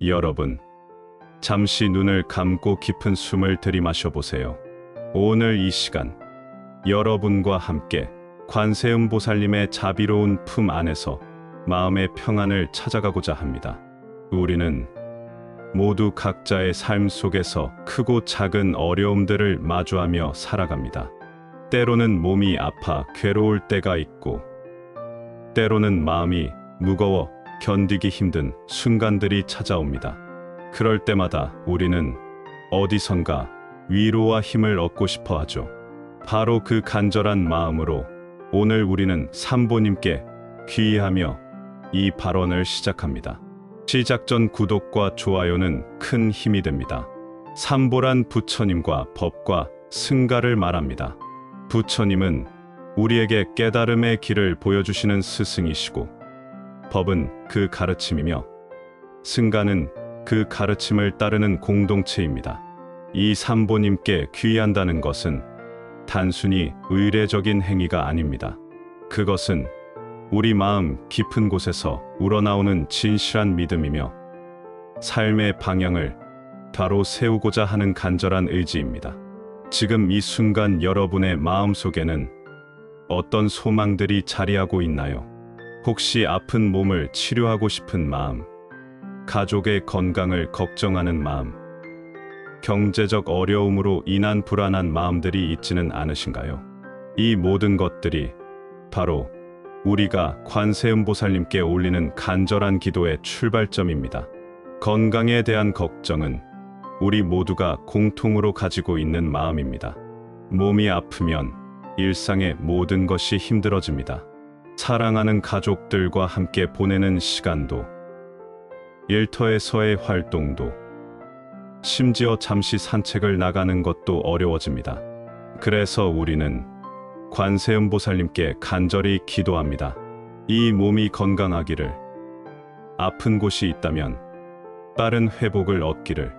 여러분, 잠시 눈을 감고 깊은 숨을 들이마셔 보세요. 오늘 이 시간, 여러분과 함께 관세음보살님의 자비로운 품 안에서 마음의 평안을 찾아가고자 합니다. 우리는 모두 각자의 삶 속에서 크고 작은 어려움들을 마주하며 살아갑니다. 때로는 몸이 아파 괴로울 때가 있고, 때로는 마음이 무거워 견디기 힘든 순간들이 찾아옵니다. 그럴 때마다 우리는 어디선가 위로와 힘을 얻고 싶어 하죠. 바로 그 간절한 마음으로 오늘 우리는 삼보님께 귀의하며 이 발언을 시작합니다. 시작 전 구독과 좋아요는 큰 힘이 됩니다. 삼보란 부처님과 법과 승가를 말합니다. 부처님은 우리에게 깨달음의 길을 보여주시는 스승이시고, 법은 그 가르침이며 승가는 그 가르침을 따르는 공동체입니다. 이 삼보님께 귀의한다는 것은 단순히 의례적인 행위가 아닙니다. 그것은 우리 마음 깊은 곳에서 우러나오는 진실한 믿음이며 삶의 방향을 바로 세우고자 하는 간절한 의지입니다. 지금 이 순간 여러분의 마음 속에는 어떤 소망들이 자리하고 있나요? 혹시 아픈 몸을 치료하고 싶은 마음, 가족의 건강을 걱정하는 마음, 경제적 어려움으로 인한 불안한 마음들이 있지는 않으신가요? 이 모든 것들이 바로 우리가 관세음보살님께 올리는 간절한 기도의 출발점입니다. 건강에 대한 걱정은 우리 모두가 공통으로 가지고 있는 마음입니다. 몸이 아프면 일상의 모든 것이 힘들어집니다. 사랑하는 가족들과 함께 보내는 시간도, 일터에서의 활동도, 심지어 잠시 산책을 나가는 것도 어려워집니다. 그래서 우리는 관세음보살님께 간절히 기도합니다. 이 몸이 건강하기를, 아픈 곳이 있다면 빠른 회복을 얻기를,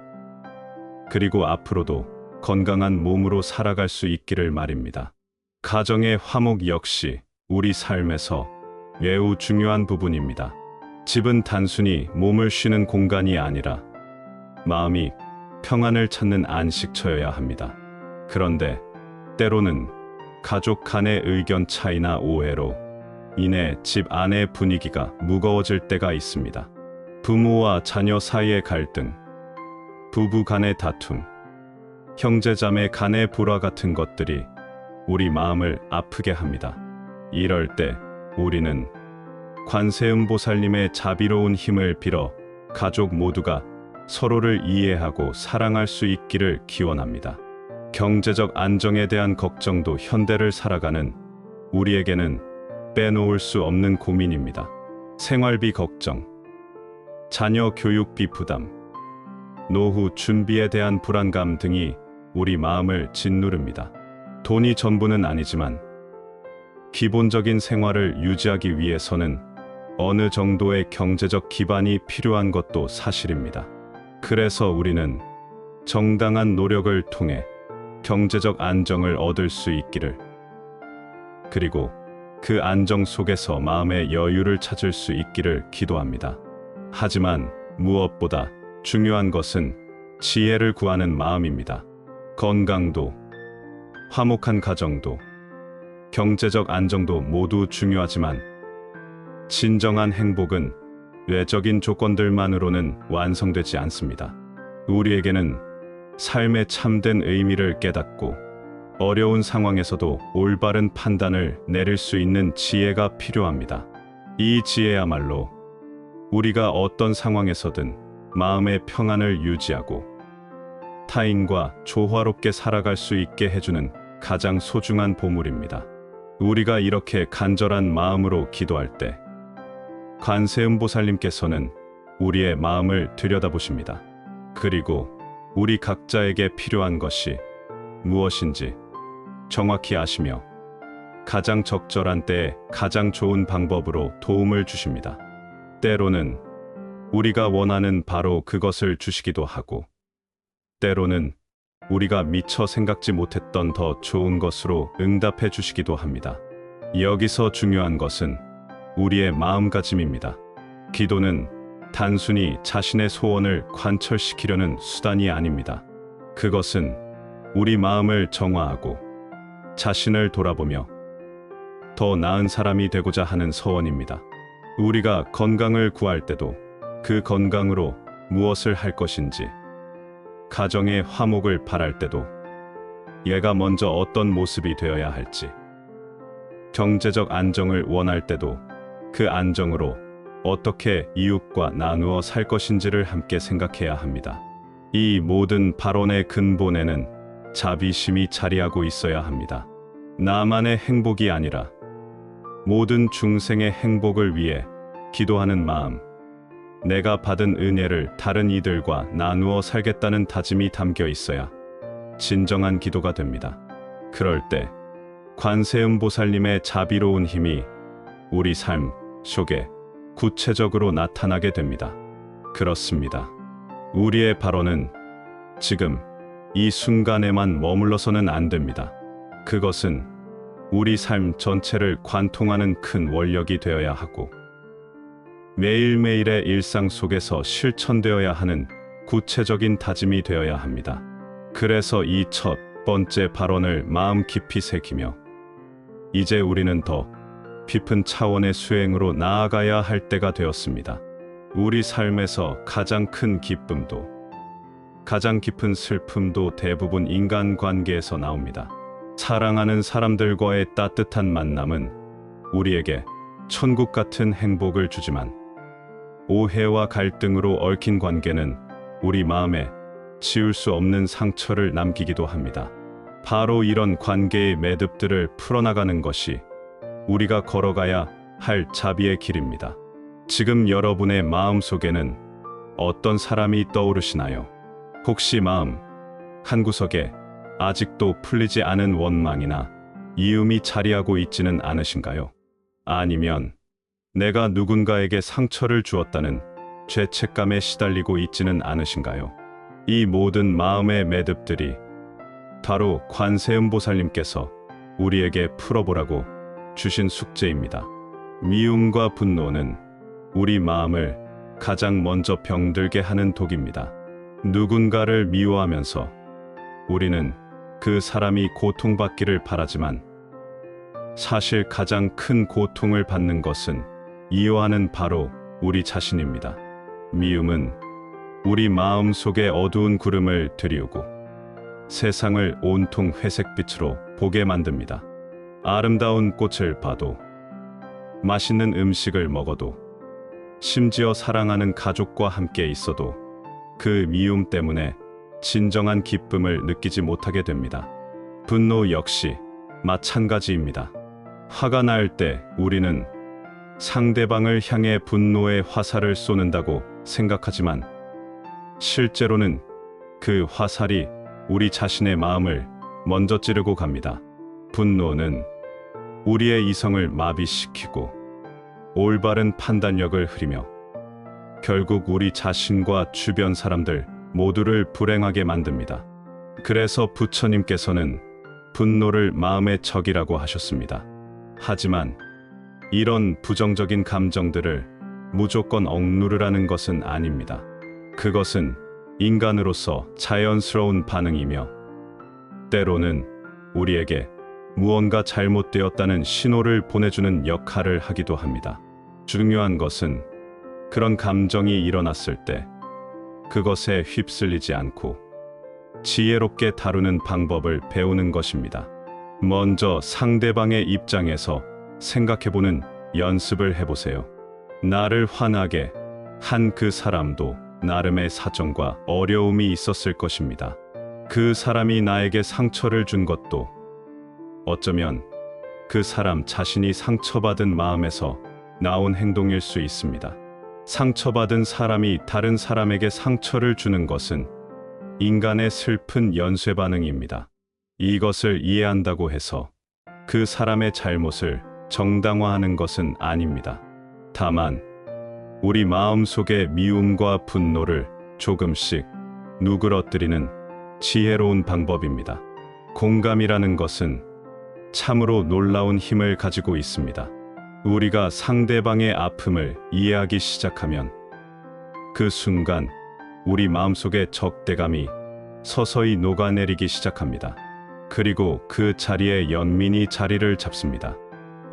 그리고 앞으로도 건강한 몸으로 살아갈 수 있기를 말입니다. 가정의 화목 역시 우리 삶에서 매우 중요한 부분입니다. 집은 단순히 몸을 쉬는 공간이 아니라 마음이 평안을 찾는 안식처여야 합니다. 그런데 때로는 가족 간의 의견 차이나 오해로 인해 집 안의 분위기가 무거워질 때가 있습니다. 부모와 자녀 사이의 갈등, 부부 간의 다툼, 형제자매 간의 불화 같은 것들이 우리 마음을 아프게 합니다. 이럴 때 우리는 관세음보살님의 자비로운 힘을 빌어 가족 모두가 서로를 이해하고 사랑할 수 있기를 기원합니다. 경제적 안정에 대한 걱정도 현대를 살아가는 우리에게는 빼놓을 수 없는 고민입니다. 생활비 걱정, 자녀 교육비 부담, 노후 준비에 대한 불안감 등이 우리 마음을 짓누릅니다. 돈이 전부는 아니지만 기본적인 생활을 유지하기 위해서는 어느 정도의 경제적 기반이 필요한 것도 사실입니다. 그래서 우리는 정당한 노력을 통해 경제적 안정을 얻을 수 있기를, 그리고 그 안정 속에서 마음의 여유를 찾을 수 있기를 기도합니다. 하지만 무엇보다 중요한 것은 지혜를 구하는 마음입니다. 건강도, 화목한 가정도, 경제적 안정도 모두 중요하지만 진정한 행복은 외적인 조건들만으로는 완성되지 않습니다. 우리에게는 삶의 참된 의미를 깨닫고 어려운 상황에서도 올바른 판단을 내릴 수 있는 지혜가 필요합니다. 이 지혜야말로 우리가 어떤 상황에서든 마음의 평안을 유지하고 타인과 조화롭게 살아갈 수 있게 해주는 가장 소중한 보물입니다. 우리가 이렇게 간절한 마음으로 기도할 때 관세음보살님께서는 우리의 마음을 들여다보십니다. 그리고 우리 각자에게 필요한 것이 무엇인지 정확히 아시며 가장 적절한 때에 가장 좋은 방법으로 도움을 주십니다. 때로는 우리가 원하는 바로 그것을 주시기도 하고, 때로는 우리가 미처 생각지 못했던 더 좋은 것으로 응답해 주시기도 합니다. 여기서 중요한 것은 우리의 마음가짐입니다. 기도는 단순히 자신의 소원을 관철시키려는 수단이 아닙니다. 그것은 우리 마음을 정화하고 자신을 돌아보며 더 나은 사람이 되고자 하는 소원입니다. 우리가 건강을 구할 때도 그 건강으로 무엇을 할 것인지, 가정의 화목을 바랄 때도 얘가 먼저 어떤 모습이 되어야 할지, 경제적 안정을 원할 때도 그 안정으로 어떻게 이웃과 나누어 살 것인지를 함께 생각해야 합니다. 이 모든 발언의 근본에는 자비심이 자리하고 있어야 합니다. 나만의 행복이 아니라 모든 중생의 행복을 위해 기도하는 마음, 내가 받은 은혜를 다른 이들과 나누어 살겠다는 다짐이 담겨 있어야 진정한 기도가 됩니다. 그럴 때 관세음보살님의 자비로운 힘이 우리 삶 속에 구체적으로 나타나게 됩니다. 그렇습니다. 우리의 발언은 지금 이 순간에만 머물러서는 안 됩니다. 그것은 우리 삶 전체를 관통하는 큰 원력이 되어야 하고 매일매일의 일상 속에서 실천되어야 하는 구체적인 다짐이 되어야 합니다. 그래서 이 첫 번째 발언을 마음 깊이 새기며 이제 우리는 더 깊은 차원의 수행으로 나아가야 할 때가 되었습니다. 우리 삶에서 가장 큰 기쁨도 가장 깊은 슬픔도 대부분 인간관계에서 나옵니다. 사랑하는 사람들과의 따뜻한 만남은 우리에게 천국 같은 행복을 주지만 오해와 갈등으로 얽힌 관계는 우리 마음에 지울 수 없는 상처를 남기기도 합니다. 바로 이런 관계의 매듭들을 풀어나가는 것이 우리가 걸어가야 할 자비의 길입니다. 지금 여러분의 마음 속에는 어떤 사람이 떠오르시나요? 혹시 마음 한구석에 아직도 풀리지 않은 원망이나 이음이 자리하고 있지는 않으신가요? 아니면 내가 누군가에게 상처를 주었다는 죄책감에 시달리고 있지는 않으신가요? 이 모든 마음의 매듭들이 바로 관세음보살님께서 우리에게 풀어보라고 주신 숙제입니다. 미움과 분노는 우리 마음을 가장 먼저 병들게 하는 독입니다. 누군가를 미워하면서 우리는 그 사람이 고통받기를 바라지만 사실 가장 큰 고통을 받는 것은 이해하는 바로 우리 자신입니다. 미움은 우리 마음 속에 어두운 구름을 들이우고 세상을 온통 회색빛으로 보게 만듭니다. 아름다운 꽃을 봐도, 맛있는 음식을 먹어도, 심지어 사랑하는 가족과 함께 있어도 그 미움 때문에 진정한 기쁨을 느끼지 못하게 됩니다. 분노 역시 마찬가지입니다. 화가 날 때 우리는 상대방을 향해 분노의 화살을 쏘는다고 생각하지만 실제로는 그 화살이 우리 자신의 마음을 먼저 찌르고 갑니다. 분노는 우리의 이성을 마비시키고 올바른 판단력을 흐리며 결국 우리 자신과 주변 사람들 모두를 불행하게 만듭니다. 그래서 부처님께서는 분노를 마음의 적이라고 하셨습니다. 하지만 이런 부정적인 감정들을 무조건 억누르라는 것은 아닙니다. 그것은 인간으로서 자연스러운 반응이며 때로는 우리에게 무언가 잘못되었다는 신호를 보내주는 역할을 하기도 합니다. 중요한 것은 그런 감정이 일어났을 때 그것에 휩쓸리지 않고 지혜롭게 다루는 방법을 배우는 것입니다. 먼저 상대방의 입장에서 생각해보는 연습을 해보세요. 나를 화나게 한 그 사람도 나름의 사정과 어려움이 있었을 것입니다. 그 사람이 나에게 상처를 준 것도 어쩌면 그 사람 자신이 상처받은 마음에서 나온 행동일 수 있습니다. 상처받은 사람이 다른 사람에게 상처를 주는 것은 인간의 슬픈 연쇄 반응입니다. 이것을 이해한다고 해서 그 사람의 잘못을 정당화하는 것은 아닙니다. 다만 우리 마음속의 미움과 분노를 조금씩 누그러뜨리는 지혜로운 방법입니다. 공감이라는 것은 참으로 놀라운 힘을 가지고 있습니다. 우리가 상대방의 아픔을 이해하기 시작하면 그 순간 우리 마음속에 적대감이 서서히 녹아내리기 시작합니다. 그리고 그 자리에 연민이 자리를 잡습니다.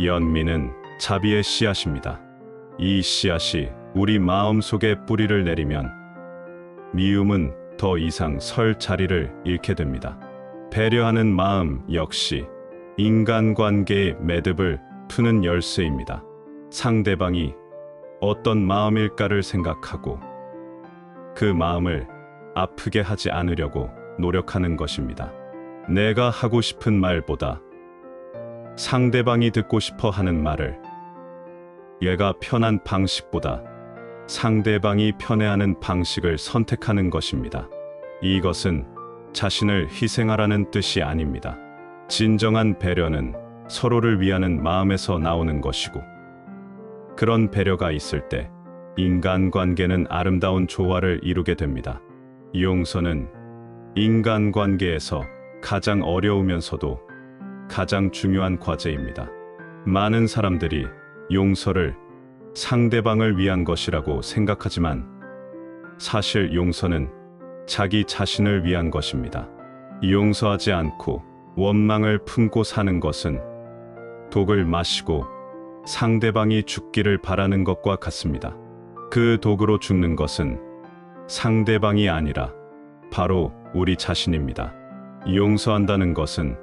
연민은 자비의 씨앗입니다. 이 씨앗이 우리 마음속에 뿌리를 내리면 미움은 더 이상 설 자리를 잃게 됩니다. 배려하는 마음 역시 인간관계의 매듭을 푸는 열쇠입니다. 상대방이 어떤 마음일까를 생각하고 그 마음을 아프게 하지 않으려고 노력하는 것입니다. 내가 하고 싶은 말보다 상대방이 듣고 싶어 하는 말을, 얘가 편한 방식보다 상대방이 편해하는 방식을 선택하는 것입니다. 이것은 자신을 희생하라는 뜻이 아닙니다. 진정한 배려는 서로를 위하는 마음에서 나오는 것이고, 그런 배려가 있을 때 인간관계는 아름다운 조화를 이루게 됩니다. 용서는 인간관계에서 가장 어려우면서도 가장 중요한 과제입니다. 많은 사람들이 용서를 상대방을 위한 것이라고 생각하지만 사실 용서는 자기 자신을 위한 것입니다. 용서하지 않고 원망을 품고 사는 것은 독을 마시고 상대방이 죽기를 바라는 것과 같습니다. 그 독으로 죽는 것은 상대방이 아니라 바로 우리 자신입니다. 용서한다는 것은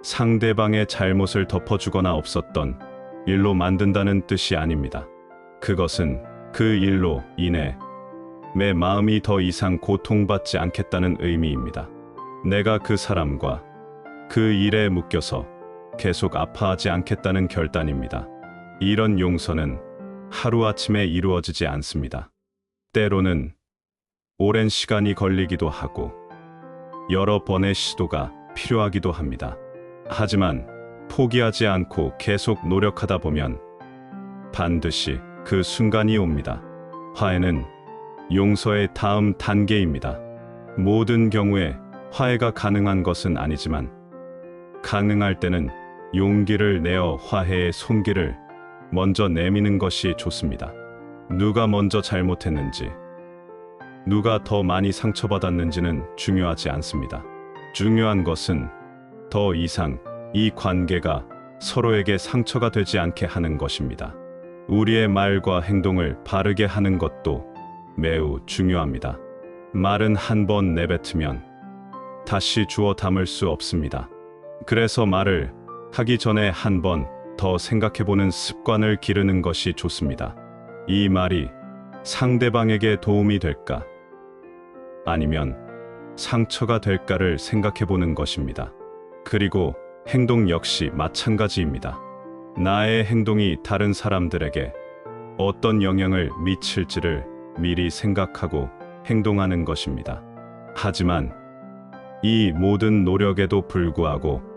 상대방의 잘못을 덮어주거나 없었던 일로 만든다는 뜻이 아닙니다. 그것은 그 일로 인해 내 마음이 더 이상 고통받지 않겠다는 의미입니다. 내가 그 사람과 그 일에 묶여서 계속 아파하지 않겠다는 결단입니다. 이런 용서는 하루아침에 이루어지지 않습니다. 때로는 오랜 시간이 걸리기도 하고 여러 번의 시도가 필요하기도 합니다. 하지만 포기하지 않고 계속 노력하다 보면 반드시 그 순간이 옵니다. 화해는 용서의 다음 단계입니다. 모든 경우에 화해가 가능한 것은 아니지만 가능할 때는 용기를 내어 화해의 손길을 먼저 내미는 것이 좋습니다. 누가 먼저 잘못했는지, 누가 더 많이 상처받았는지는 중요하지 않습니다. 중요한 것은 더 이상 이 관계가 서로에게 상처가 되지 않게 하는 것입니다. 우리의 말과 행동을 바르게 하는 것도 매우 중요합니다. 말은 한 번 내뱉으면 다시 주워 담을 수 없습니다. 그래서 말을 하기 전에 한 번 더 생각해보는 습관을 기르는 것이 좋습니다. 이 말이 상대방에게 도움이 될까? 아니면 상처가 될까를 생각해보는 것입니다. 그리고 행동 역시 마찬가지입니다. 나의 행동이 다른 사람들에게 어떤 영향을 미칠지를 미리 생각하고 행동하는 것입니다. 하지만 이 모든 노력에도 불구하고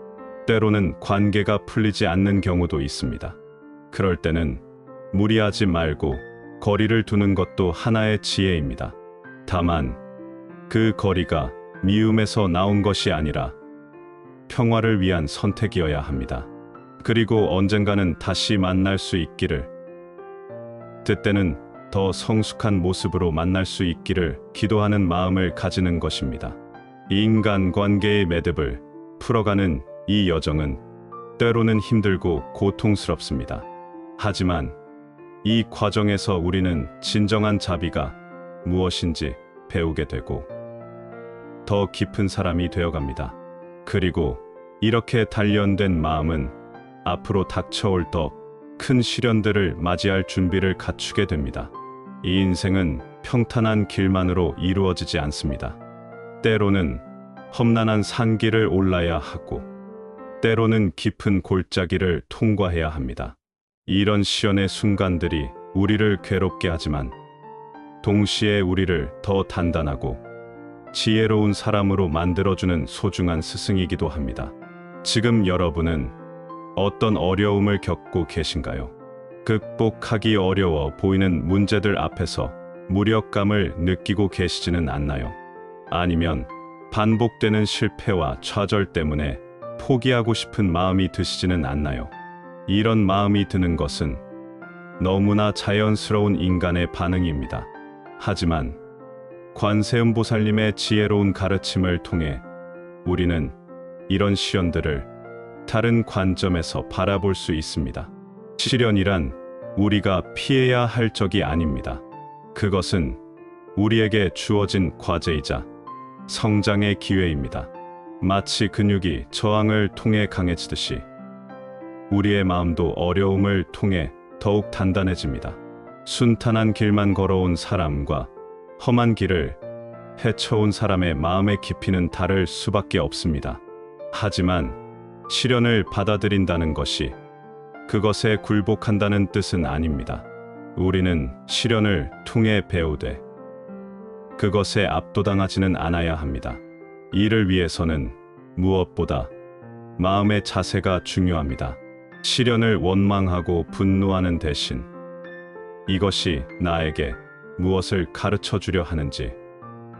때로는 관계가 풀리지 않는 경우도 있습니다. 그럴 때는 무리하지 말고 거리를 두는 것도 하나의 지혜입니다. 다만 그 거리가 미움에서 나온 것이 아니라 평화를 위한 선택이어야 합니다. 그리고 언젠가는 다시 만날 수 있기를, 그때는 더 성숙한 모습으로 만날 수 있기를 기도하는 마음을 가지는 것입니다. 인간관계의 매듭을 풀어가는 이 여정은 때로는 힘들고 고통스럽습니다. 하지만 이 과정에서 우리는 진정한 자비가 무엇인지 배우게 되고 더 깊은 사람이 되어갑니다. 그리고 이렇게 단련된 마음은 앞으로 닥쳐올 더 큰 시련들을 맞이할 준비를 갖추게 됩니다. 이 인생은 평탄한 길만으로 이루어지지 않습니다. 때로는 험난한 산길을 올라야 하고 때로는 깊은 골짜기를 통과해야 합니다. 이런 시련의 순간들이 우리를 괴롭게 하지만 동시에 우리를 더 단단하고 지혜로운 사람으로 만들어주는 소중한 스승이기도 합니다. 지금 여러분은 어떤 어려움을 겪고 계신가요? 극복하기 어려워 보이는 문제들 앞에서 무력감을 느끼고 계시지는 않나요? 아니면 반복되는 실패와 좌절 때문에 포기하고 싶은 마음이 드시지는 않나요? 이런 마음이 드는 것은 너무나 자연스러운 인간의 반응입니다. 하지만 관세음보살님의 지혜로운 가르침을 통해 우리는 이런 시련들을 다른 관점에서 바라볼 수 있습니다. 시련이란 우리가 피해야 할 적이 아닙니다. 그것은 우리에게 주어진 과제이자 성장의 기회입니다. 마치 근육이 저항을 통해 강해지듯이 우리의 마음도 어려움을 통해 더욱 단단해집니다. 순탄한 길만 걸어온 사람과 험한 길을 헤쳐온 사람의 마음의 깊이는 다를 수밖에 없습니다. 하지만 시련을 받아들인다는 것이 그것에 굴복한다는 뜻은 아닙니다. 우리는 시련을 통해 배우되 그것에 압도당하지는 않아야 합니다. 이를 위해서는 무엇보다 마음의 자세가 중요합니다. 시련을 원망하고 분노하는 대신 이것이 나에게 무엇을 가르쳐 주려 하는지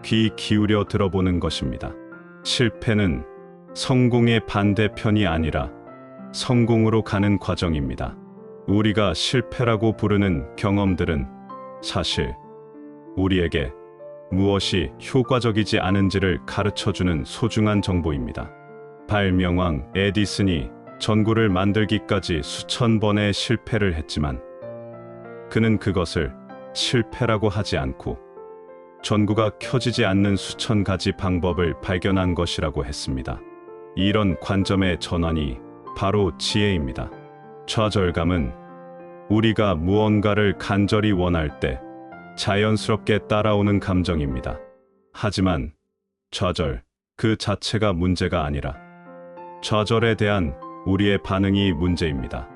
귀 기울여 들어보는 것입니다. 실패는 성공의 반대편이 아니라 성공으로 가는 과정입니다. 우리가 실패라고 부르는 경험들은 사실 우리에게 무엇이 효과적이지 않은지를 가르쳐주는 소중한 정보입니다. 발명왕 에디슨이 전구를 만들기까지 수천 번의 실패를 했지만 그는 그것을 실패라고 하지 않고 전구가 켜지지 않는 수천 가지 방법을 발견한 것이라고 했습니다. 이런 관점의 전환이 바로 지혜입니다. 좌절감은 우리가 무언가를 간절히 원할 때 자연스럽게 따라오는 감정입니다. 하지만 좌절 그 자체가 문제가 아니라 좌절에 대한 우리의 반응이 문제입니다.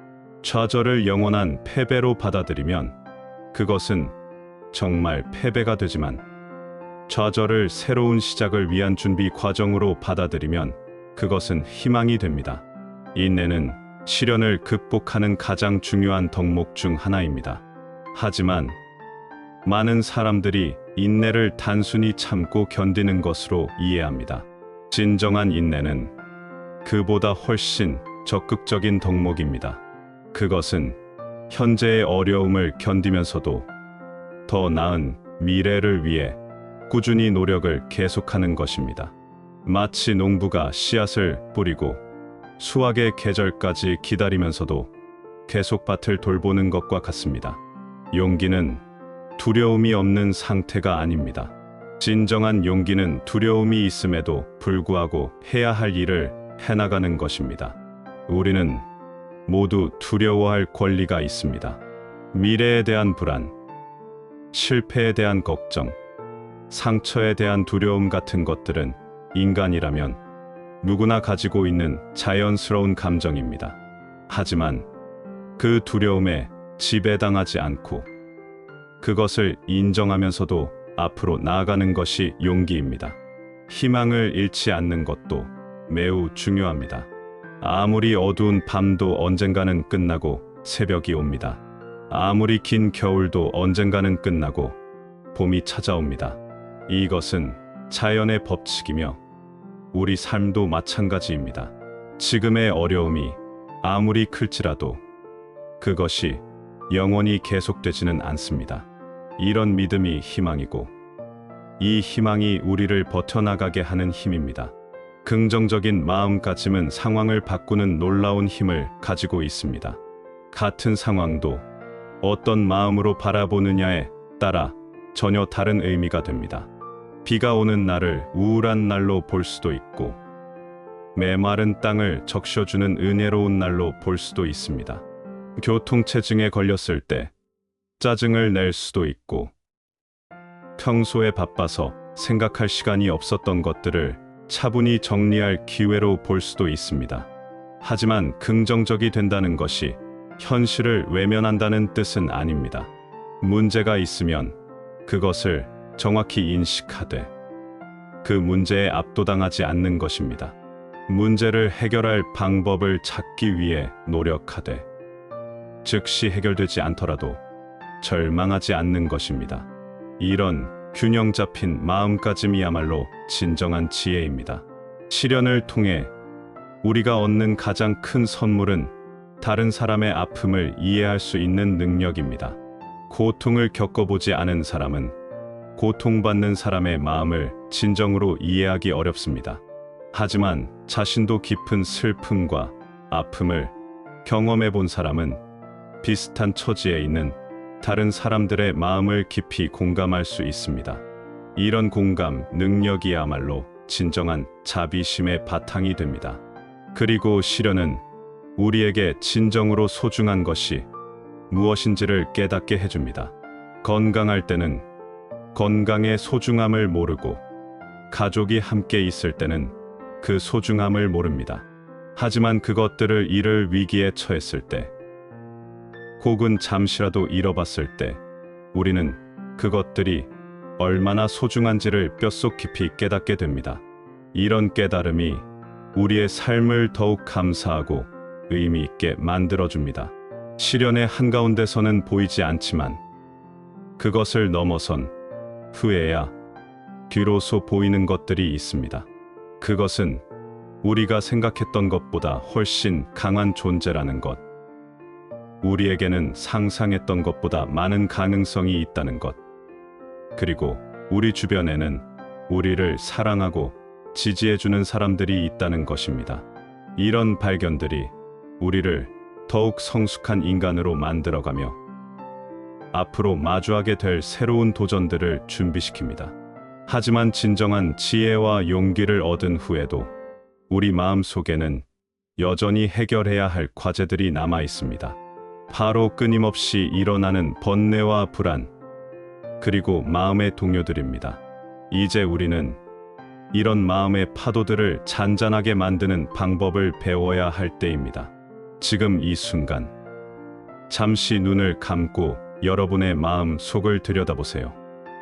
좌절을 영원한 패배로 받아들이면 그것은 정말 패배가 되지만 좌절을 새로운 시작을 위한 준비 과정으로 받아들이면 그것은 희망이 됩니다. 인내는 시련을 극복하는 가장 중요한 덕목 중 하나입니다. 하지만 많은 사람들이 인내를 단순히 참고 견디는 것으로 이해합니다. 진정한 인내는 그보다 훨씬 적극적인 덕목입니다. 그것은 현재의 어려움을 견디면서도 더 나은 미래를 위해 꾸준히 노력을 계속하는 것입니다. 마치 농부가 씨앗을 뿌리고 수확의 계절까지 기다리면서도 계속 밭을 돌보는 것과 같습니다. 용기는 두려움이 없는 상태가 아닙니다. 진정한 용기는 두려움이 있음에도 불구하고 해야 할 일을 해나가는 것입니다. 우리는 모두 두려워할 권리가 있습니다. 미래에 대한 불안, 실패에 대한 걱정, 상처에 대한 두려움 같은 것들은 인간이라면 누구나 가지고 있는 자연스러운 감정입니다. 하지만 그 두려움에 지배당하지 않고 그것을 인정하면서도 앞으로 나아가는 것이 용기입니다. 희망을 잃지 않는 것도 매우 중요합니다. 아무리 어두운 밤도 언젠가는 끝나고 새벽이 옵니다. 아무리 긴 겨울도 언젠가는 끝나고 봄이 찾아옵니다. 이것은 자연의 법칙이며 우리 삶도 마찬가지입니다. 지금의 어려움이 아무리 클지라도 그것이 영원히 계속되지는 않습니다. 이런 믿음이 희망이고 이 희망이 우리를 버텨나가게 하는 힘입니다. 긍정적인 마음가짐은 상황을 바꾸는 놀라운 힘을 가지고 있습니다. 같은 상황도 어떤 마음으로 바라보느냐에 따라 전혀 다른 의미가 됩니다. 비가 오는 날을 우울한 날로 볼 수도 있고 메마른 땅을 적셔주는 은혜로운 날로 볼 수도 있습니다. 교통체증에 걸렸을 때 짜증을 낼 수도 있고 평소에 바빠서 생각할 시간이 없었던 것들을 차분히 정리할 기회로 볼 수도 있습니다. 하지만 긍정적이 된다는 것이 현실을 외면한다는 뜻은 아닙니다. 문제가 있으면 그것을 정확히 인식하되 그 문제에 압도당하지 않는 것입니다. 문제를 해결할 방법을 찾기 위해 노력하되 즉시 해결되지 않더라도 절망하지 않는 것입니다. 이런 균형 잡힌 마음가짐이야말로 진정한 지혜입니다. 시련을 통해 우리가 얻는 가장 큰 선물은 다른 사람의 아픔을 이해할 수 있는 능력입니다. 고통을 겪어보지 않은 사람은 고통받는 사람의 마음을 진정으로 이해하기 어렵습니다. 하지만 자신도 깊은 슬픔과 아픔을 경험해 본 사람은 비슷한 처지에 있는 다른 사람들의 마음을 깊이 공감할 수 있습니다. 이런 공감 능력이야말로 진정한 자비심의 바탕이 됩니다. 그리고 시련은 우리에게 진정으로 소중한 것이 무엇인지를 깨닫게 해줍니다. 건강할 때는 건강의 소중함을 모르고, 가족이 함께 있을 때는 그 소중함을 모릅니다. 하지만 그것들을 잃을 위기에 처했을 때, 혹은 잠시라도 잃어봤을 때, 우리는 그것들이 얼마나 소중한지를 뼛속 깊이 깨닫게 됩니다. 이런 깨달음이 우리의 삶을 더욱 감사하고 의미 있게 만들어줍니다. 시련의 한가운데서는 보이지 않지만 그것을 넘어선 후에야 비로소 보이는 것들이 있습니다. 그것은 우리가 생각했던 것보다 훨씬 강한 존재라는 것, 우리에게는 상상했던 것보다 많은 가능성이 있다는 것, 그리고 우리 주변에는 우리를 사랑하고 지지해주는 사람들이 있다는 것입니다. 이런 발견들이 우리를 더욱 성숙한 인간으로 만들어가며 앞으로 마주하게 될 새로운 도전들을 준비시킵니다. 하지만 진정한 지혜와 용기를 얻은 후에도 우리 마음 속에는 여전히 해결해야 할 과제들이 남아 있습니다. 바로 끊임없이 일어나는 번뇌와 불안, 그리고 마음의 동요들입니다. 이제 우리는 이런 마음의 파도들을 잔잔하게 만드는 방법을 배워야 할 때입니다. 지금 이 순간, 잠시 눈을 감고 여러분의 마음 속을 들여다보세요.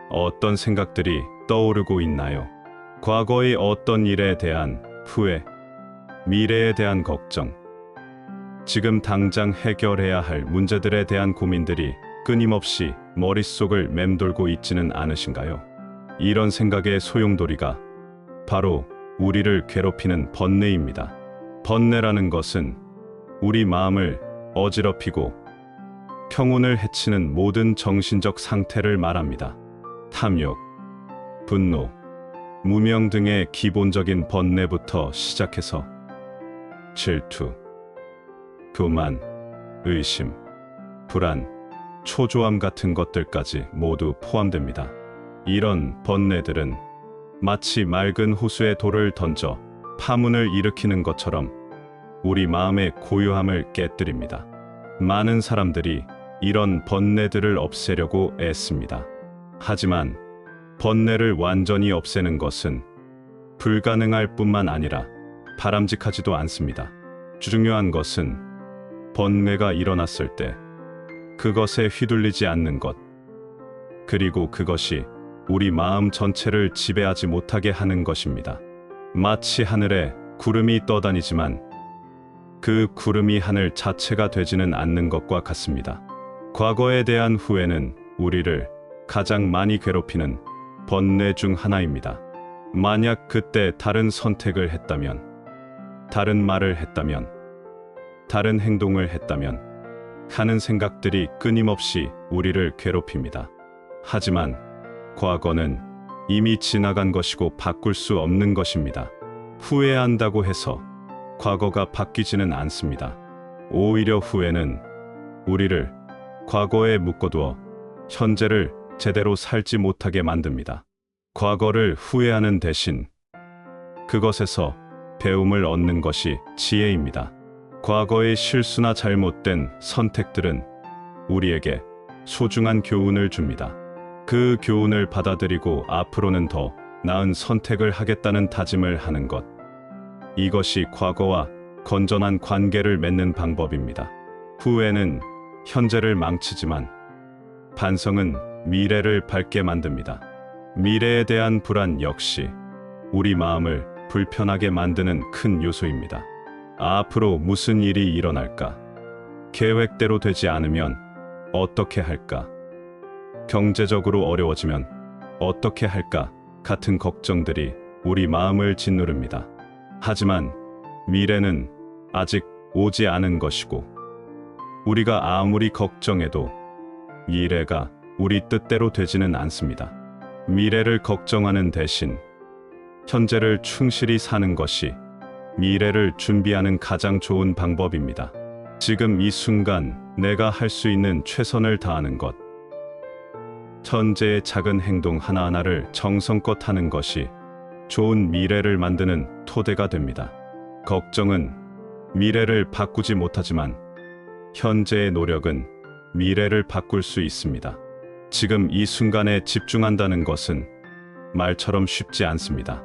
어떤 생각들이 떠오르고 있나요? 과거의 어떤 일에 대한 후회, 미래에 대한 걱정, 지금 당장 해결해야 할 문제들에 대한 고민들이 끊임없이 머릿속을 맴돌고 있지는 않으신가요? 이런 생각의 소용돌이가 바로 우리를 괴롭히는 번뇌입니다. 번뇌라는 것은 우리 마음을 어지럽히고 평온을 해치는 모든 정신적 상태를 말합니다. 탐욕, 분노, 무명 등의 기본적인 번뇌부터 시작해서 질투, 교만, 의심, 불안, 초조함 같은 것들까지 모두 포함됩니다. 이런 번뇌들은 마치 맑은 호수에 돌을 던져 파문을 일으키는 것처럼 우리 마음의 고요함을 깨뜨립니다. 많은 사람들이 이런 번뇌들을 없애려고 애씁니다. 하지만 번뇌를 완전히 없애는 것은 불가능할 뿐만 아니라 바람직하지도 않습니다. 중요한 것은 번뇌가 일어났을 때 그것에 휘둘리지 않는 것, 그리고 그것이 우리 마음 전체를 지배하지 못하게 하는 것입니다. 마치 하늘에 구름이 떠다니지만 그 구름이 하늘 자체가 되지는 않는 것과 같습니다. 과거에 대한 후회는 우리를 가장 많이 괴롭히는 번뇌 중 하나입니다. 만약 그때 다른 선택을 했다면, 다른 말을 했다면, 다른 행동을 했다면 하는 생각들이 끊임없이 우리를 괴롭힙니다. 하지만 과거는 이미 지나간 것이고 바꿀 수 없는 것입니다. 후회한다고 해서 과거가 바뀌지는 않습니다. 오히려 후회는 우리를 과거에 묶어두어 현재를 제대로 살지 못하게 만듭니다. 과거를 후회하는 대신 그것에서 배움을 얻는 것이 지혜입니다. 과거의 실수나 잘못된 선택들은 우리에게 소중한 교훈을 줍니다. 그 교훈을 받아들이고 앞으로는 더 나은 선택을 하겠다는 다짐을 하는 것, 이것이 과거와 건전한 관계를 맺는 방법입니다. 후회는 현재를 망치지만 반성은 미래를 밝게 만듭니다. 미래에 대한 불안 역시 우리 마음을 불편하게 만드는 큰 요소입니다. 앞으로 무슨 일이 일어날까? 계획대로 되지 않으면 어떻게 할까? 경제적으로 어려워지면 어떻게 할까? 같은 걱정들이 우리 마음을 짓누릅니다. 하지만 미래는 아직 오지 않은 것이고, 우리가 아무리 걱정해도 미래가 우리 뜻대로 되지는 않습니다. 미래를 걱정하는 대신 현재를 충실히 사는 것이 미래를 준비하는 가장 좋은 방법입니다. 지금 이 순간 내가 할 수 있는 최선을 다하는 것, 현재의 작은 행동 하나하나를 정성껏 하는 것이 좋은 미래를 만드는 토대가 됩니다. 걱정은 미래를 바꾸지 못하지만 현재의 노력은 미래를 바꿀 수 있습니다. 지금 이 순간에 집중한다는 것은 말처럼 쉽지 않습니다.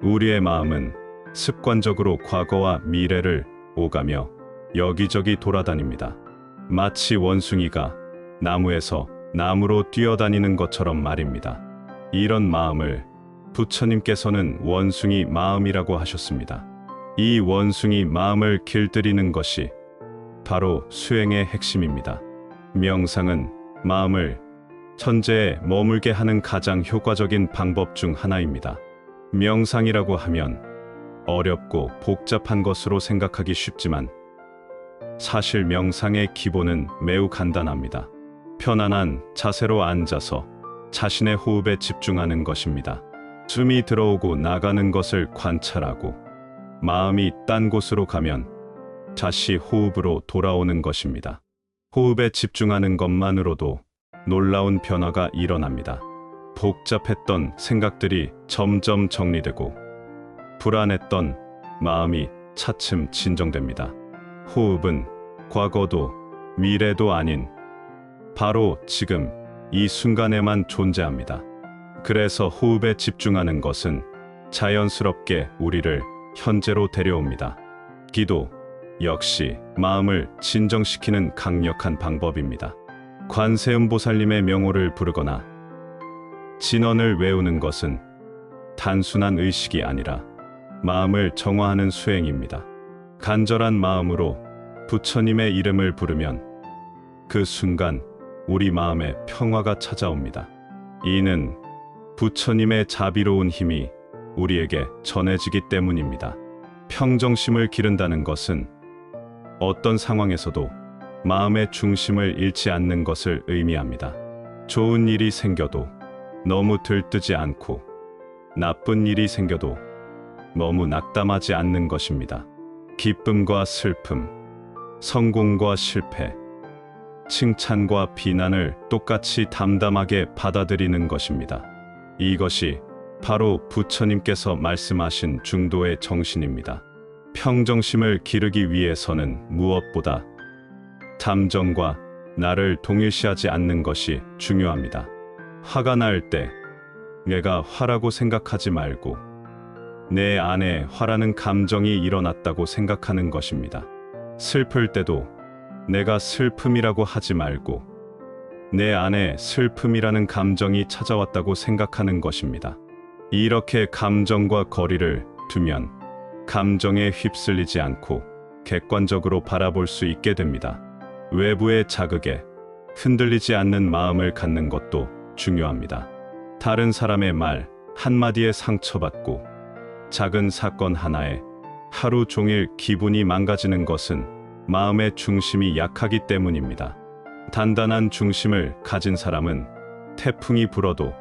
우리의 마음은 습관적으로 과거와 미래를 오가며 여기저기 돌아다닙니다. 마치 원숭이가 나무에서 나무로 뛰어다니는 것처럼 말입니다. 이런 마음을 부처님께서는 원숭이 마음이라고 하셨습니다. 이 원숭이 마음을 길들이는 것이 바로 수행의 핵심입니다. 명상은 마음을 현재에 머물게 하는 가장 효과적인 방법 중 하나입니다. 명상이라고 하면 어렵고 복잡한 것으로 생각하기 쉽지만 사실 명상의 기본은 매우 간단합니다. 편안한 자세로 앉아서 자신의 호흡에 집중하는 것입니다. 숨이 들어오고 나가는 것을 관찰하고 마음이 딴 곳으로 가면 다시 호흡으로 돌아오는 것입니다. 호흡에 집중하는 것만으로도 놀라운 변화가 일어납니다. 복잡했던 생각들이 점점 정리되고 불안했던 마음이 차츰 진정됩니다. 호흡은 과거도 미래도 아닌 바로 지금 이 순간에만 존재합니다. 그래서 호흡에 집중하는 것은 자연스럽게 우리를 현재로 데려옵니다. 기도 역시 마음을 진정시키는 강력한 방법입니다. 관세음보살님의 명호를 부르거나 진언을 외우는 것은 단순한 의식이 아니라 마음을 정화하는 수행입니다. 간절한 마음으로 부처님의 이름을 부르면 그 순간 우리 마음에 평화가 찾아옵니다. 이는 부처님의 자비로운 힘이 우리에게 전해지기 때문입니다. 평정심을 기른다는 것은 어떤 상황에서도 마음의 중심을 잃지 않는 것을 의미합니다. 좋은 일이 생겨도 너무 들뜨지 않고 나쁜 일이 생겨도 너무 낙담하지 않는 것입니다. 기쁨과 슬픔, 성공과 실패, 칭찬과 비난을 똑같이 담담하게 받아들이는 것입니다. 이것이 바로 부처님께서 말씀하신 중도의 정신입니다. 평정심을 기르기 위해서는 무엇보다 감정과 나를 동일시하지 않는 것이 중요합니다. 화가 날 때 내가 화라고 생각하지 말고 내 안에 화라는 감정이 일어났다고 생각하는 것입니다. 슬플 때도 내가 슬픔이라고 하지 말고 내 안에 슬픔이라는 감정이 찾아왔다고 생각하는 것입니다. 이렇게 감정과 거리를 두면 감정에 휩쓸리지 않고 객관적으로 바라볼 수 있게 됩니다. 외부의 자극에 흔들리지 않는 마음을 갖는 것도 중요합니다. 다른 사람의 말 한마디에 상처받고 작은 사건 하나에 하루 종일 기분이 망가지는 것은 마음의 중심이 약하기 때문입니다. 단단한 중심을 가진 사람은 태풍이 불어도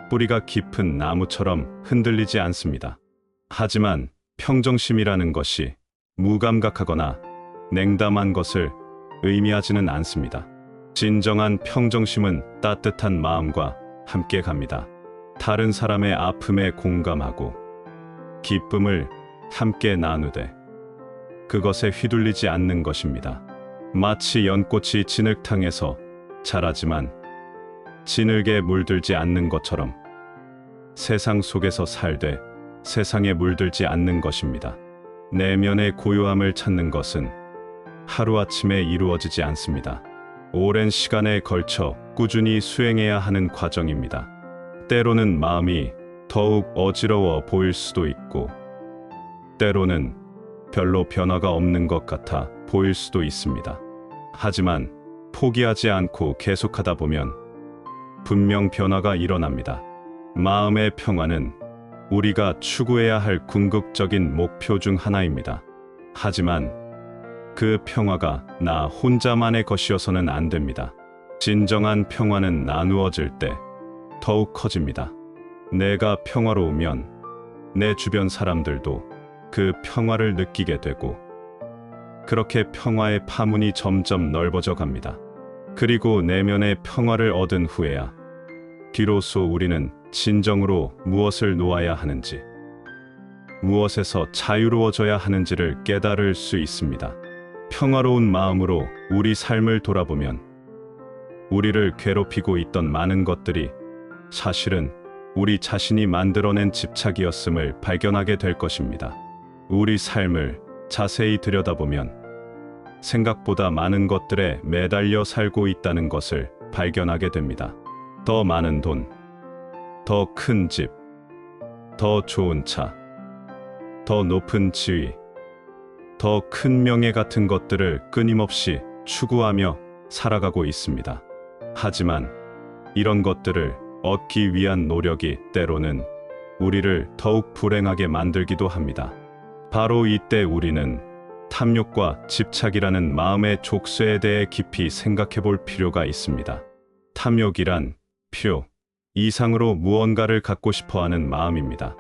뿌리가 깊은 나무처럼 흔들리지 않습니다. 하지만 평정심이라는 것이 무감각하거나 냉담한 것을 의미하지는 않습니다. 진정한 평정심은 따뜻한 마음과 함께 갑니다. 다른 사람의 아픔에 공감하고 기쁨을 함께 나누되 그것에 휘둘리지 않는 것입니다. 마치 연꽃이 진흙탕에서 자라지만 진흙에 물들지 않는 것처럼 세상 속에서 살되 세상에 물들지 않는 것입니다. 내면의 고요함을 찾는 것은 하루아침에 이루어지지 않습니다. 오랜 시간에 걸쳐 꾸준히 수행해야 하는 과정입니다. 때로는 마음이 더욱 어지러워 보일 수도 있고 때로는 별로 변화가 없는 것 같아 보일 수도 있습니다. 하지만 포기하지 않고 계속하다 보면 분명 변화가 일어납니다. 마음의 평화는 우리가 추구해야 할 궁극적인 목표 중 하나입니다. 하지만 그 평화가 나 혼자만의 것이어서는 안 됩니다. 진정한 평화는 나누어질 때 더욱 커집니다. 내가 평화로우면 내 주변 사람들도 그 평화를 느끼게 되고, 그렇게 평화의 파문이 점점 넓어져 갑니다. 그리고 내면의 평화를 얻은 후에야 비로소 우리는 진정으로 무엇을 놓아야 하는지, 무엇에서 자유로워져야 하는지를 깨달을 수 있습니다. 평화로운 마음으로 우리 삶을 돌아보면 우리를 괴롭히고 있던 많은 것들이 사실은 우리 자신이 만들어낸 집착이었음을 발견하게 될 것입니다. 우리 삶을 자세히 들여다보면 생각보다 많은 것들에 매달려 살고 있다는 것을 발견하게 됩니다. 더 많은 돈, 더 큰 집, 더 좋은 차, 더 높은 지위, 더 큰 명예 같은 것들을 끊임없이 추구하며 살아가고 있습니다. 하지만 이런 것들을 얻기 위한 노력이 때로는 우리를 더욱 불행하게 만들기도 합니다. 바로 이때 우리는 탐욕과 집착이라는 마음의 족쇄에 대해 깊이 생각해 볼 필요가 있습니다. 탐욕이란 필요 이상으로 무언가를 갖고 싶어 하는 마음입니다.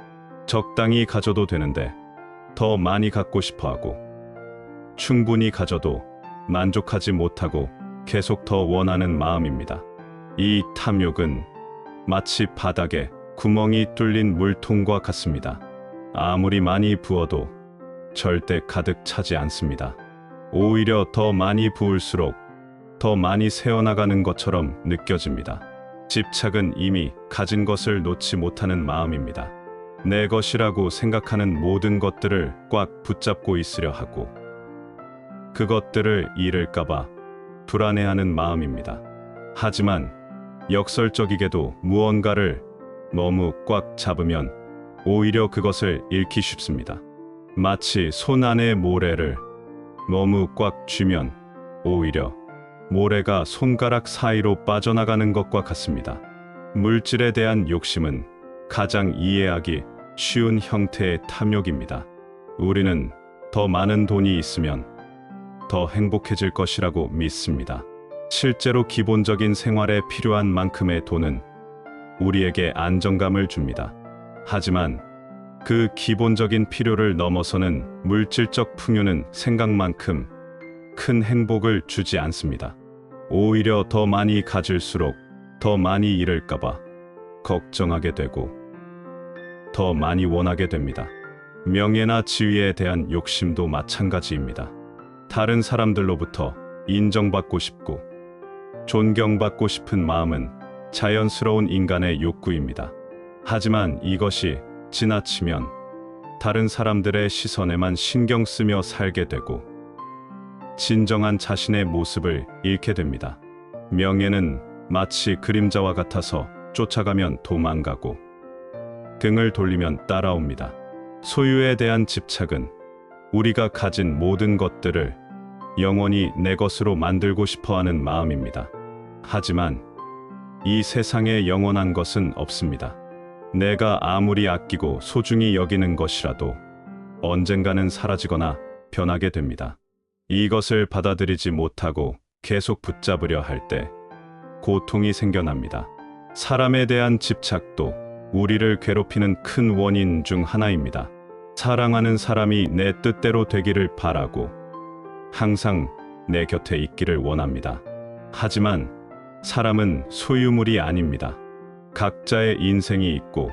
적당히 가져도 되는데 더 많이 갖고 싶어 하고, 충분히 가져도 만족하지 못하고 계속 더 원하는 마음입니다. 이 탐욕은 마치 바닥에 구멍이 뚫린 물통과 같습니다. 아무리 많이 부어도 절대 가득 차지 않습니다. 오히려 더 많이 부을수록 더 많이 새어나가는 것처럼 느껴집니다. 집착은 이미 가진 것을 놓지 못하는 마음입니다. 내 것이라고 생각하는 모든 것들을 꽉 붙잡고 있으려 하고, 그것들을 잃을까봐 불안해하는 마음입니다. 하지만 역설적이게도 무언가를 너무 꽉 잡으면 오히려 그것을 잃기 쉽습니다. 마치 손 안의 모래를 너무 꽉 쥐면 오히려 모래가 손가락 사이로 빠져나가는 것과 같습니다. 물질에 대한 욕심은 가장 이해하기 쉬운 형태의 탐욕입니다. 우리는 더 많은 돈이 있으면 더 행복해질 것이라고 믿습니다. 실제로 기본적인 생활에 필요한 만큼의 돈은 우리에게 안정감을 줍니다. 하지만 그 기본적인 필요를 넘어서는 물질적 풍요는 생각만큼 큰 행복을 주지 않습니다. 오히려 더 많이 가질수록 더 많이 잃을까봐 걱정하게 되고 더 많이 원하게 됩니다. 명예나 지위에 대한 욕심도 마찬가지입니다. 다른 사람들로부터 인정받고 싶고 존경받고 싶은 마음은 자연스러운 인간의 욕구입니다. 하지만 이것이 지나치면 다른 사람들의 시선에만 신경 쓰며 살게 되고 진정한 자신의 모습을 잃게 됩니다. 명예는 마치 그림자와 같아서 쫓아가면 도망가고 등을 돌리면 따라옵니다. 소유에 대한 집착은 우리가 가진 모든 것들을 영원히 내 것으로 만들고 싶어하는 마음입니다. 하지만 이 세상에 영원한 것은 없습니다. 내가 아무리 아끼고 소중히 여기는 것이라도 언젠가는 사라지거나 변하게 됩니다. 이것을 받아들이지 못하고 계속 붙잡으려 할 때 고통이 생겨납니다. 사람에 대한 집착도 우리를 괴롭히는 큰 원인 중 하나입니다. 사랑하는 사람이 내 뜻대로 되기를 바라고 항상 내 곁에 있기를 원합니다. 하지만 사람은 소유물이 아닙니다. 각자의 인생이 있고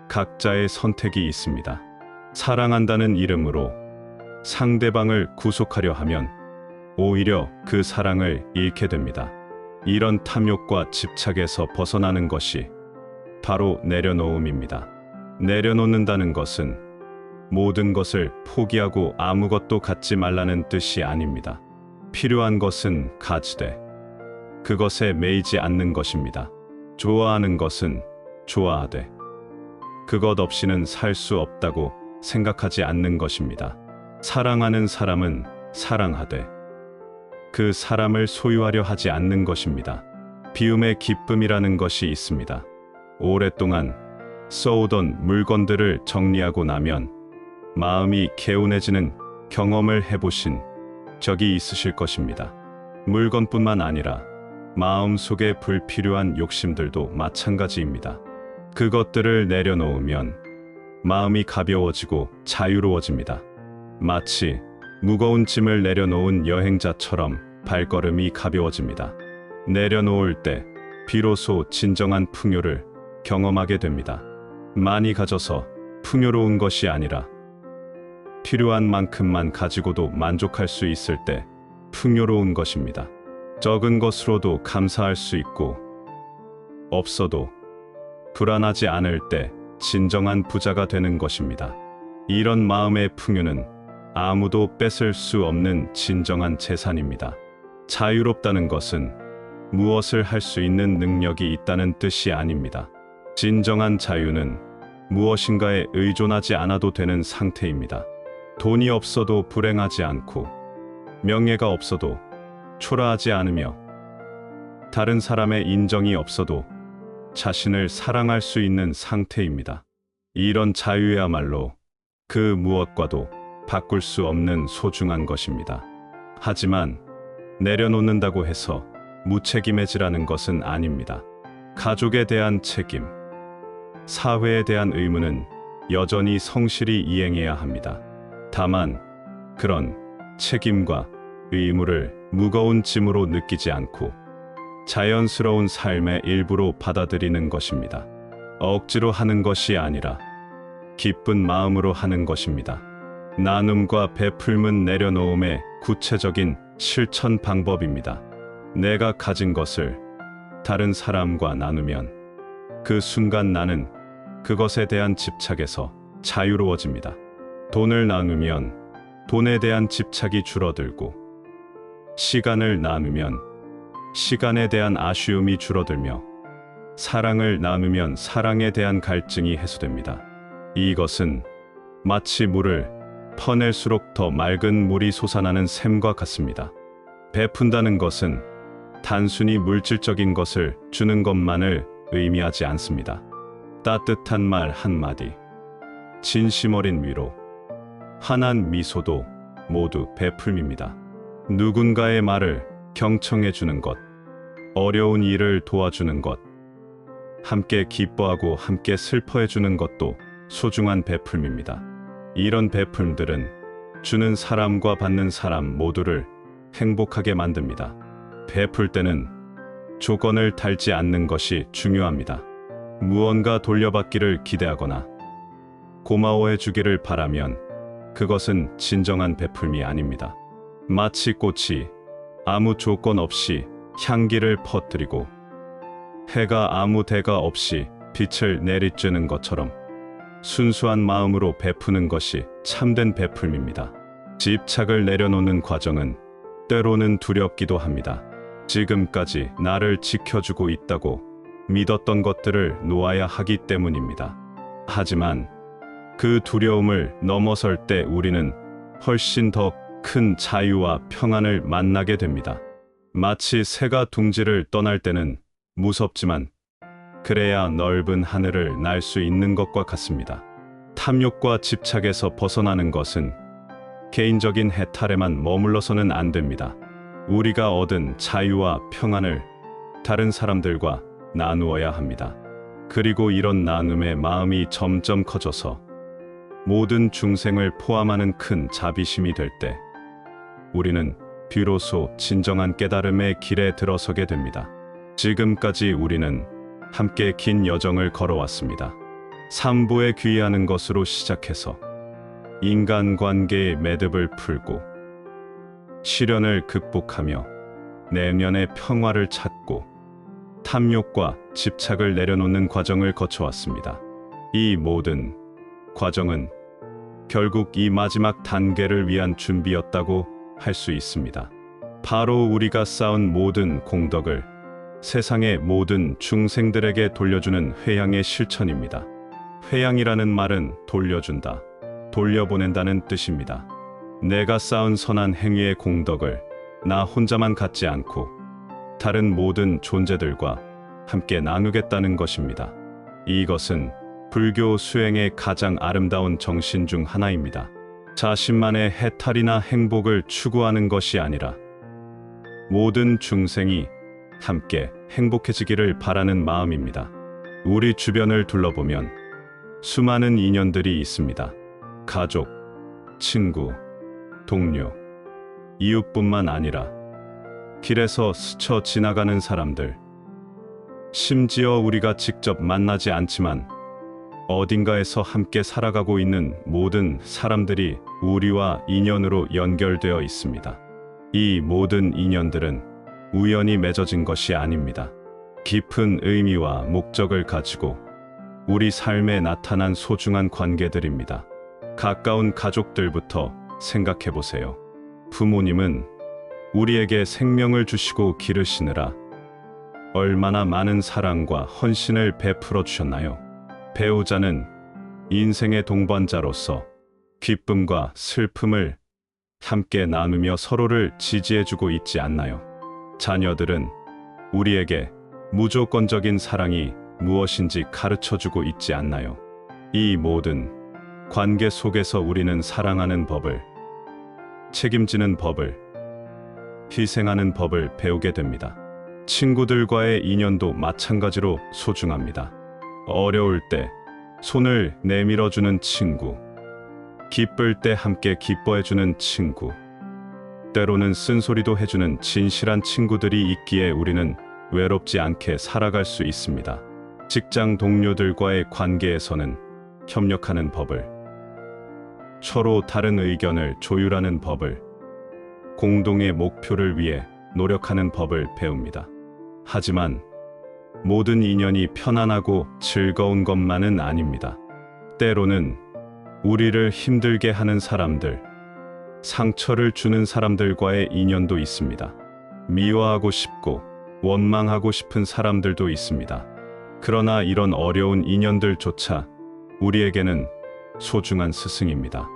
각자의 선택이 있습니다. 사랑한다는 이름으로 상대방을 구속하려 하면 오히려 그 사랑을 잃게 됩니다. 이런 탐욕과 집착에서 벗어나는 것이 바로 내려놓음입니다. 내려놓는다는 것은 모든 것을 포기하고 아무것도 갖지 말라는 뜻이 아닙니다. 필요한 것은 가지되 그것에 매이지 않는 것입니다. 좋아하는 것은 좋아하되 그것 없이는 살 수 없다고 생각하지 않는 것입니다. 사랑하는 사람은 사랑하되 그 사람을 소유하려 하지 않는 것입니다. 비움의 기쁨이라는 것이 있습니다. 오랫동안 써오던 물건들을 정리하고 나면 마음이 개운해지는 경험을 해보신 적이 있으실 것입니다. 물건뿐만 아니라 마음속에 불필요한 욕심들도 마찬가지입니다. 그것들을 내려놓으면 마음이 가벼워지고 자유로워집니다. 마치 무거운 짐을 내려놓은 여행자처럼 발걸음이 가벼워집니다. 내려놓을 때 비로소 진정한 풍요를 경험하게 됩니다. 많이 가져서 풍요로운 것이 아니라 필요한 만큼만 가지고도 만족할 수 있을 때 풍요로운 것입니다. 적은 것으로도 감사할 수 있고 없어도 불안하지 않을 때 진정한 부자가 되는 것입니다. 이런 마음의 풍요는 아무도 뺏을 수 없는 진정한 재산입니다. 자유롭다는 것은 무엇을 할 수 있는 능력이 있다는 뜻이 아닙니다. 진정한 자유는 무엇인가에 의존하지 않아도 되는 상태입니다. 돈이 없어도 불행하지 않고 명예가 없어도 초라하지 않으며 다른 사람의 인정이 없어도 자신을 사랑할 수 있는 상태입니다. 이런 자유야말로 그 무엇과도 바꿀 수 없는 소중한 것입니다. 하지만 내려놓는다고 해서 무책임해지라는 것은 아닙니다. 가족에 대한 책임, 사회에 대한 의무는 여전히 성실히 이행해야 합니다. 다만 그런 책임과 의무를 무거운 짐으로 느끼지 않고 자연스러운 삶의 일부로 받아들이는 것입니다. 억지로 하는 것이 아니라 기쁜 마음으로 하는 것입니다. 나눔과 베풀음은 내려놓음의 구체적인 실천 방법입니다. 내가 가진 것을 다른 사람과 나누면 그 순간 나는 그것에 대한 집착에서 자유로워집니다. 돈을 나누면 돈에 대한 집착이 줄어들고 시간을 나누면 시간에 대한 아쉬움이 줄어들며 사랑을 나누면 사랑에 대한 갈증이 해소됩니다. 이것은 마치 물을 퍼낼수록 더 맑은 물이 솟아나는 샘과 같습니다. 베푼다는 것은 단순히 물질적인 것을 주는 것만을 의미하지 않습니다. 따뜻한 말 한마디, 진심 어린 위로, 환한 미소도 모두 베풀입니다. 누군가의 말을 경청해 주는 것, 어려운 일을 도와주는 것, 함께 기뻐하고 함께 슬퍼해 주는 것도 소중한 베풀입니다. 이런 베풀들은 주는 사람과 받는 사람 모두를 행복하게 만듭니다. 베풀 때는 조건을 달지 않는 것이 중요합니다. 무언가 돌려받기를 기대하거나 고마워해 주기를 바라면 그것은 진정한 베풀이 아닙니다. 마치 꽃이 아무 조건 없이 향기를 퍼뜨리고 해가 아무 대가 없이 빛을 내리쬐는 것처럼 순수한 마음으로 베푸는 것이 참된 베풀입니다. 집착을 내려놓는 과정은 때로는 두렵기도 합니다. 지금까지 나를 지켜주고 있다고 믿었던 것들을 놓아야 하기 때문입니다. 하지만 그 두려움을 넘어설 때 우리는 훨씬 더 큰 자유와 평안을 만나게 됩니다. 마치 새가 둥지를 떠날 때는 무섭지만 그래야 넓은 하늘을 날 수 있는 것과 같습니다. 탐욕과 집착에서 벗어나는 것은 개인적인 해탈에만 머물러서는 안 됩니다. 우리가 얻은 자유와 평안을 다른 사람들과 나누어야 합니다. 그리고 이런 나눔의 마음이 점점 커져서 모든 중생을 포함하는 큰 자비심이 될 때 우리는 비로소 진정한 깨달음의 길에 들어서게 됩니다. 지금까지 우리는 함께 긴 여정을 걸어왔습니다. 삼보에 귀의하는 것으로 시작해서 인간관계의 매듭을 풀고 시련을 극복하며 내면의 평화를 찾고 탐욕과 집착을 내려놓는 과정을 거쳐왔습니다. 이 모든 과정은 결국 이 마지막 단계를 위한 준비였다고 할 수 있습니다. 바로 우리가 쌓은 모든 공덕을 세상의 모든 중생들에게 돌려주는 회양의 실천입니다. 회양이라는 말은 돌려준다, 돌려보낸다는 뜻입니다. 내가 쌓은 선한 행위의 공덕을 나 혼자만 갖지 않고 다른 모든 존재들과 함께 나누겠다는 것입니다. 이것은 불교 수행의 가장 아름다운 정신 중 하나입니다. 자신만의 해탈이나 행복을 추구하는 것이 아니라 모든 중생이 함께 행복해지기를 바라는 마음입니다. 우리 주변을 둘러보면 수많은 인연들이 있습니다. 가족, 친구, 동료, 이웃뿐만 아니라 길에서 스쳐 지나가는 사람들, 심지어 우리가 직접 만나지 않지만 어딘가에서 함께 살아가고 있는 모든 사람들이 우리와 인연으로 연결되어 있습니다. 이 모든 인연들은 우연히 맺어진 것이 아닙니다. 깊은 의미와 목적을 가지고 우리 삶에 나타난 소중한 관계들입니다. 가까운 가족들부터 생각해 보세요. 부모님은 우리에게 생명을 주시고 기르시느라 얼마나 많은 사랑과 헌신을 베풀어 주셨나요? 배우자는 인생의 동반자로서 기쁨과 슬픔을 함께 나누며 서로를 지지해주고 있지 않나요? 자녀들은 우리에게 무조건적인 사랑이 무엇인지 가르쳐주고 있지 않나요? 이 모든 관계 속에서 우리는 사랑하는 법을, 책임지는 법을, 희생하는 법을 배우게 됩니다. 친구들과의 인연도 마찬가지로 소중합니다. 어려울 때 손을 내밀어주는 친구, 기쁠 때 함께 기뻐해주는 친구, 때로는 쓴소리도 해주는 진실한 친구들이 있기에 우리는 외롭지 않게 살아갈 수 있습니다. 직장 동료들과의 관계에서는 협력하는 법을, 서로 다른 의견을 조율하는 법을, 공동의 목표를 위해 노력하는 법을 배웁니다. 하지만 모든 인연이 편안하고 즐거운 것만은 아닙니다. 때로는 우리를 힘들게 하는 사람들, 상처를 주는 사람들과의 인연도 있습니다. 미워하고 싶고 원망하고 싶은 사람들도 있습니다. 그러나 이런 어려운 인연들조차 우리에게는 소중한 스승입니다.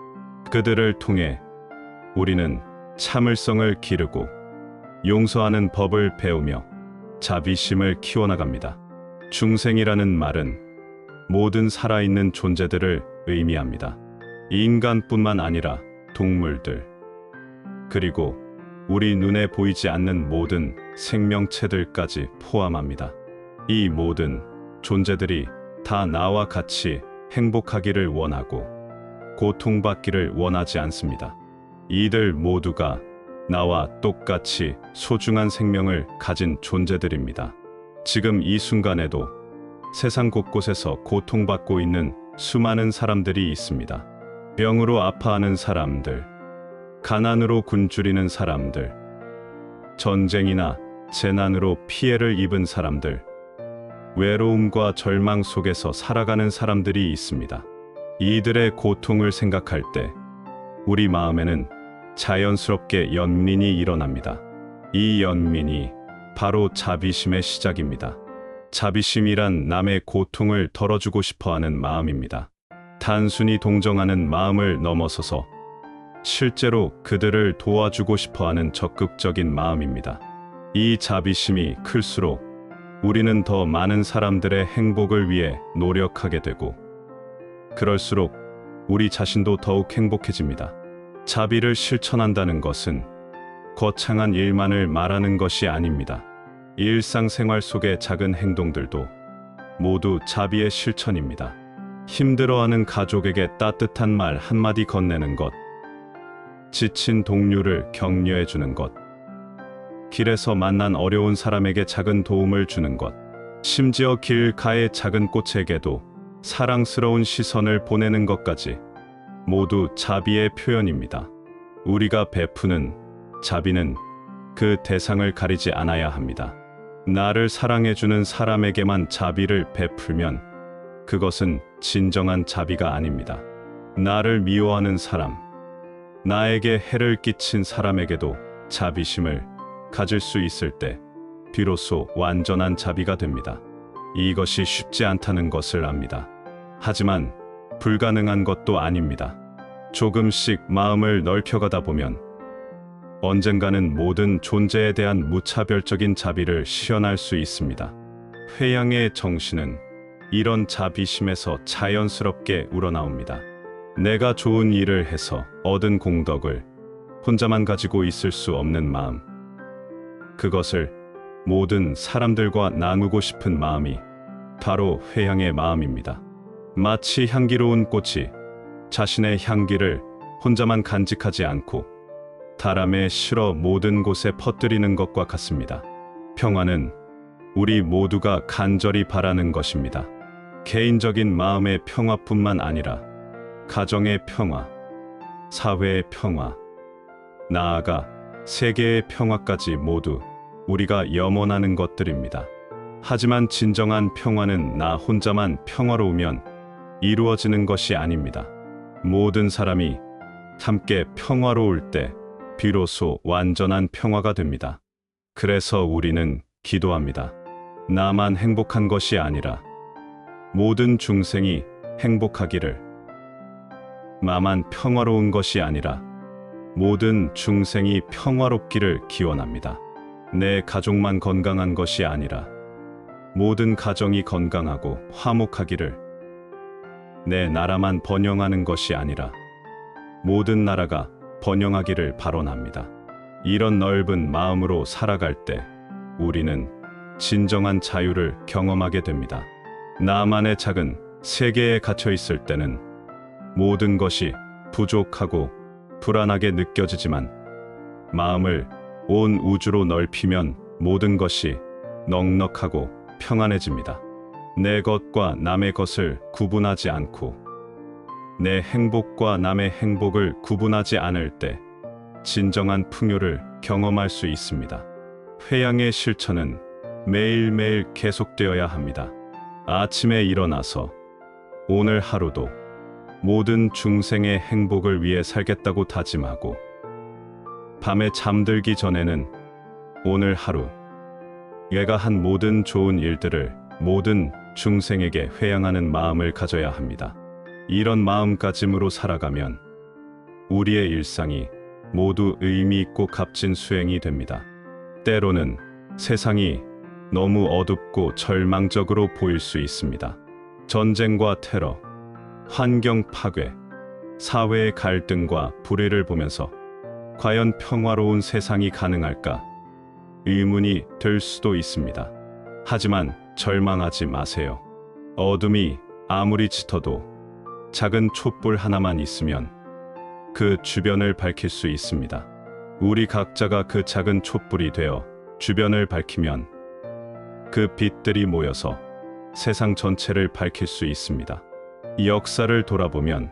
그들을 통해 우리는 참을성을 기르고 용서하는 법을 배우며 자비심을 키워나갑니다. 중생이라는 말은 모든 살아있는 존재들을 의미합니다. 인간뿐만 아니라 동물들, 그리고 우리 눈에 보이지 않는 모든 생명체들까지 포함합니다. 이 모든 존재들이 다 나와 같이 행복하기를 원하고 고통받기를 원하지 않습니다. 이들 모두가 나와 똑같이 소중한 생명을 가진 존재들입니다. 지금 이 순간에도 세상 곳곳에서 고통받고 있는 수많은 사람들이 있습니다. 병으로 아파하는 사람들, 가난으로 굶주리는 사람들, 전쟁이나 재난으로 피해를 입은 사람들, 외로움과 절망 속에서 살아가는 사람들이 있습니다. 이들의 고통을 생각할 때 우리 마음에는 자연스럽게 연민이 일어납니다. 이 연민이 바로 자비심의 시작입니다. 자비심이란 남의 고통을 덜어주고 싶어하는 마음입니다. 단순히 동정하는 마음을 넘어서서 실제로 그들을 도와주고 싶어하는 적극적인 마음입니다. 이 자비심이 클수록 우리는 더 많은 사람들의 행복을 위해 노력하게 되고, 그럴수록 우리 자신도 더욱 행복해집니다. 자비를 실천한다는 것은 거창한 일만을 말하는 것이 아닙니다. 일상생활 속의 작은 행동들도 모두 자비의 실천입니다. 힘들어하는 가족에게 따뜻한 말 한마디 건네는 것, 지친 동료를 격려해주는 것, 길에서 만난 어려운 사람에게 작은 도움을 주는 것, 심지어 길가의 작은 꽃에게도 사랑스러운 시선을 보내는 것까지 모두 자비의 표현입니다. 우리가 베푸는 자비는 그 대상을 가리지 않아야 합니다. 나를 사랑해주는 사람에게만 자비를 베풀면 그것은 진정한 자비가 아닙니다. 나를 미워하는 사람, 나에게 해를 끼친 사람에게도 자비심을 가질 수 있을 때 비로소 완전한 자비가 됩니다. 이것이 쉽지 않다는 것을 압니다. 하지만 불가능한 것도 아닙니다. 조금씩 마음을 넓혀가다 보면 언젠가는 모든 존재에 대한 무차별적인 자비를 실현할 수 있습니다. 회양의 정신은 이런 자비심에서 자연스럽게 우러나옵니다. 내가 좋은 일을 해서 얻은 공덕을 혼자만 가지고 있을 수 없는 마음, 그것을 모든 사람들과 나누고 싶은 마음이 바로 회양의 마음입니다. 마치 향기로운 꽃이 자신의 향기를 혼자만 간직하지 않고 다람에 실어 모든 곳에 퍼뜨리는 것과 같습니다. 평화는 우리 모두가 간절히 바라는 것입니다. 개인적인 마음의 평화뿐만 아니라 가정의 평화, 사회의 평화, 나아가 세계의 평화까지 모두 우리가 염원하는 것들입니다. 하지만 진정한 평화는 나 혼자만 평화로우면 이루어지는 것이 아닙니다. 모든 사람이 함께 평화로울 때 비로소 완전한 평화가 됩니다. 그래서 우리는 기도합니다. 나만 행복한 것이 아니라 모든 중생이 행복하기를. 나만 평화로운 것이 아니라 모든 중생이 평화롭기를 기원합니다. 내 가족만 건강한 것이 아니라 모든 가정이 건강하고 화목하기를. 내 나라만 번영하는 것이 아니라 모든 나라가 번영하기를 발언합니다. 이런 넓은 마음으로 살아갈 때 우리는 진정한 자유를 경험하게 됩니다. 나만의 작은 세계에 갇혀 있을 때는 모든 것이 부족하고 불안하게 느껴지지만 마음을 온 우주로 넓히면 모든 것이 넉넉하고 평안해집니다. 내 것과 남의 것을 구분하지 않고 내 행복과 남의 행복을 구분하지 않을 때 진정한 풍요를 경험할 수 있습니다. 회양의 실천은 매일매일 계속되어야 합니다. 아침에 일어나서 오늘 하루도 모든 중생의 행복을 위해 살겠다고 다짐하고 밤에 잠들기 전에는 오늘 하루 내가 한 모든 좋은 일들을 모든 중생에게 회양하는 마음을 가져야 합니다. 이런 마음가짐으로 살아가면 우리의 일상이 모두 의미 있고 값진 수행이 됩니다. 때로는 세상이 너무 어둡고 절망적으로 보일 수 있습니다. 전쟁과 테러, 환경 파괴, 사회의 갈등과 불의를 보면서 과연 평화로운 세상이 가능할까? 의문이 들 수도 있습니다. 하지만 절망하지 마세요. 어둠이 아무리 짙어도 작은 촛불 하나만 있으면 그 주변을 밝힐 수 있습니다. 우리 각자가 그 작은 촛불이 되어 주변을 밝히면 그 빛들이 모여서 세상 전체를 밝힐 수 있습니다. 이 역사를 돌아보면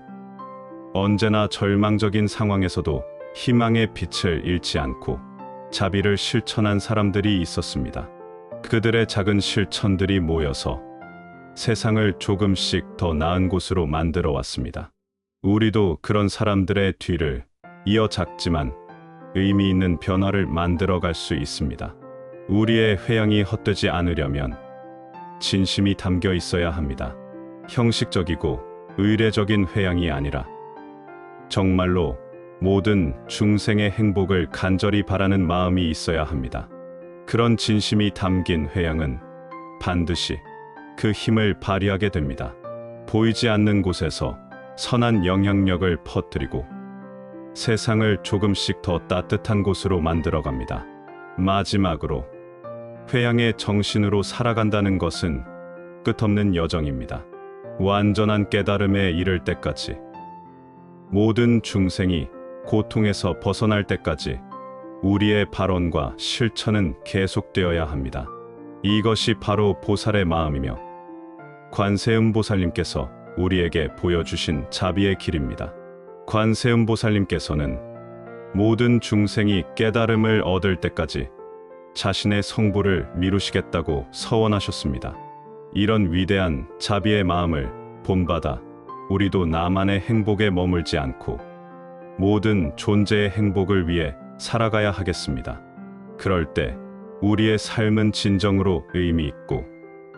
언제나 절망적인 상황에서도 희망의 빛을 잃지 않고 자비를 실천한 사람들이 있었습니다. 그들의 작은 실천들이 모여서 세상을 조금씩 더 나은 곳으로 만들어 왔습니다. 우리도 그런 사람들의 뒤를 이어 작지만 의미 있는 변화를 만들어 갈 수 있습니다. 우리의 회양이 헛되지 않으려면 진심이 담겨 있어야 합니다. 형식적이고 의례적인 회양이 아니라 정말로 모든 중생의 행복을 간절히 바라는 마음이 있어야 합니다. 그런 진심이 담긴 회양은 반드시 그 힘을 발휘하게 됩니다. 보이지 않는 곳에서 선한 영향력을 퍼뜨리고 세상을 조금씩 더 따뜻한 곳으로 만들어갑니다. 마지막으로 회양의 정신으로 살아간다는 것은 끝없는 여정입니다. 완전한 깨달음에 이를 때까지, 모든 중생이 고통에서 벗어날 때까지 우리의 발언과 실천은 계속되어야 합니다. 이것이 바로 보살의 마음이며 관세음보살님께서 우리에게 보여주신 자비의 길입니다. 관세음보살님께서는 모든 중생이 깨달음을 얻을 때까지 자신의 성부를 미루시겠다고 서원하셨습니다. 이런 위대한 자비의 마음을 본받아 우리도 나만의 행복에 머물지 않고 모든 존재의 행복을 위해 살아가야 하겠습니다. 그럴 때 우리의 삶은 진정으로 의미 있고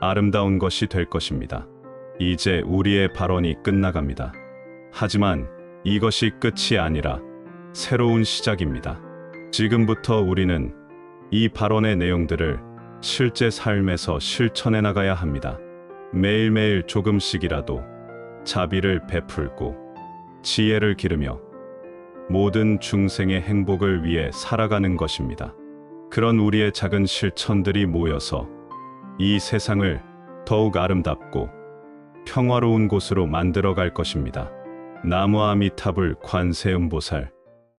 아름다운 것이 될 것입니다. 이제 우리의 발언이 끝나갑니다. 하지만 이것이 끝이 아니라 새로운 시작입니다. 지금부터 우리는 이 발언의 내용들을 실제 삶에서 실천해 나가야 합니다. 매일매일 조금씩이라도 자비를 베풀고 지혜를 기르며 모든 중생의 행복을 위해 살아가는 것입니다. 그런 우리의 작은 실천들이 모여서 이 세상을 더욱 아름답고 평화로운 곳으로 만들어 갈 것입니다. 나무 아미타불 관세음보살